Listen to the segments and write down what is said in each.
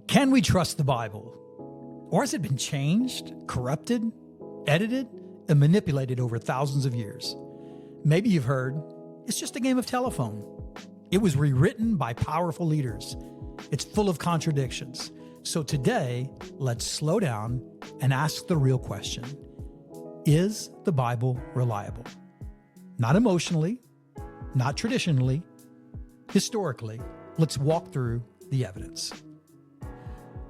Can we trust the Bible? Or has it been changed, corrupted, edited, and manipulated over thousands of years? Maybe you've heard, it's just a game of telephone. It was rewritten by powerful leaders. It's full of contradictions. So today, let's slow down and ask the real question. Is the Bible reliable? Not emotionally, not traditionally, historically. Let's walk through the evidence.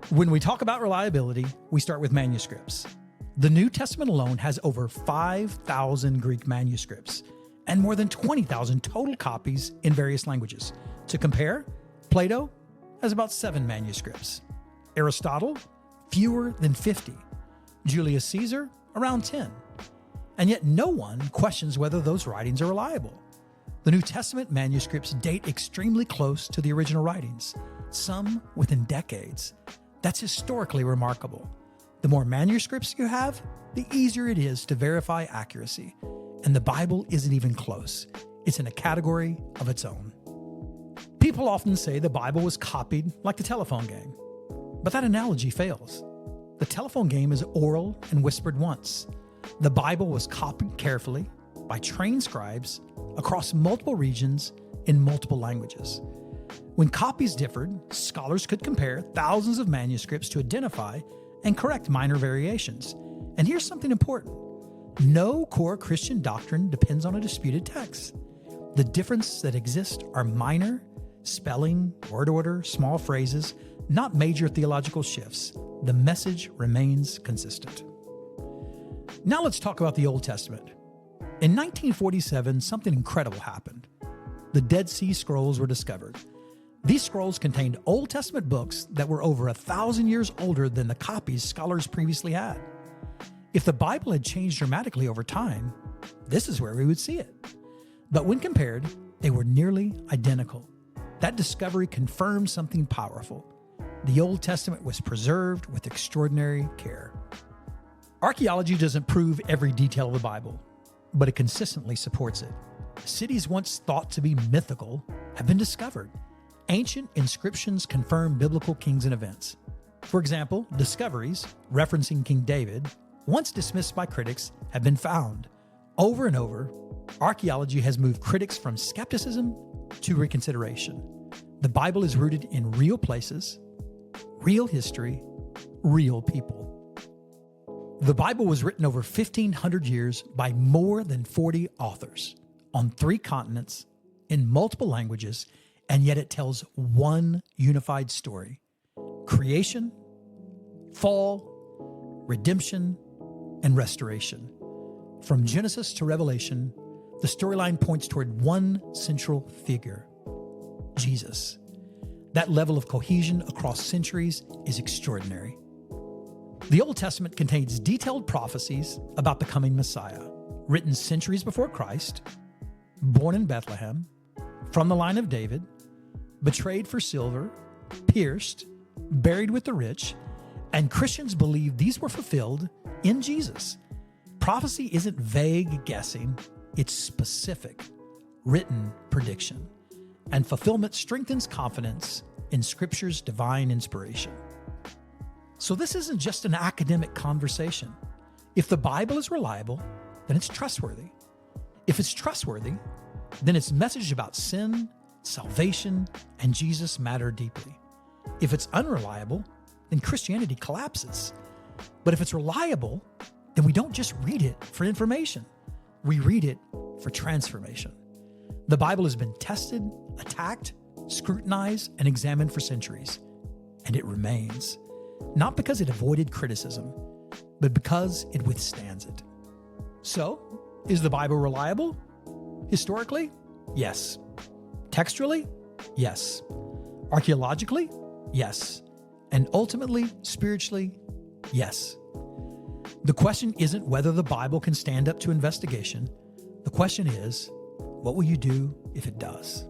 When we talk about reliability, we start with manuscripts. The New Testament alone has over 5,000 Greek manuscripts and more than 20,000 total copies in various languages. To compare, Plato has about 7 manuscripts. Aristotle, fewer than 50. Julius Caesar, around 10. And yet no one questions whether those writings are reliable. The New Testament manuscripts date extremely close to the original writings, some within decades. That's historically remarkable. The more manuscripts you have, the easier it is to verify accuracy. And the Bible isn't even close. It's in a category of its own. People often say the Bible was copied like the telephone game. But that analogy fails. The telephone game is oral and whispered once. The Bible was copied carefully by trained scribes across multiple regions in multiple languages. When copies differed, scholars could compare thousands of manuscripts to identify and correct minor variations. And here's something important. No core Christian doctrine depends on a disputed text. The differences that exist are minor, spelling, word order, small phrases, not major theological shifts. The message remains consistent. Now let's talk about the Old Testament. In 1947, something incredible happened. The Dead Sea Scrolls were discovered. These scrolls contained Old Testament books that were over 1,000 years older than the copies scholars previously had. If the Bible had changed dramatically over time, this is where we would see it. But when compared, they were nearly identical. That discovery confirmed something powerful. The Old Testament was preserved with extraordinary care. Archaeology doesn't prove every detail of the Bible, but it consistently supports it. Cities once thought to be mythical have been discovered. Ancient inscriptions confirm biblical kings and events. For example, discoveries referencing King David, once dismissed by critics, have been found. Over and over, archaeology has moved critics from skepticism to reconsideration. The Bible is rooted in real places, real history, real people. The Bible was written over 1,500 years by more than 40 authors on 3 continents in multiple languages, and yet it tells one unified story: creation, fall, redemption, and restoration. From Genesis to Revelation, the storyline points toward one central figure: Jesus. That level of cohesion across centuries is extraordinary. The Old Testament contains detailed prophecies about the coming Messiah, written centuries before Christ, born in Bethlehem, from the line of David, betrayed for silver, pierced, buried with the rich, and Christians believe these were fulfilled in Jesus. Prophecy isn't vague guessing, it's specific, written prediction. And fulfillment strengthens confidence in Scripture's divine inspiration. So this isn't just an academic conversation. If the Bible is reliable, then it's trustworthy. If it's trustworthy, then its message about sin, salvation, and Jesus matter deeply. If it's unreliable, then Christianity collapses. But if it's reliable, then we don't just read it for information. We read it for transformation. The Bible has been tested, attacked, scrutinized, and examined for centuries, and it remains. Not because it avoided criticism, but because it withstands it. So, is the Bible reliable? Historically, yes. Textually, yes. Archaeologically, yes. And ultimately, spiritually, yes. The question isn't whether the Bible can stand up to investigation. The question is, what will you do if it does?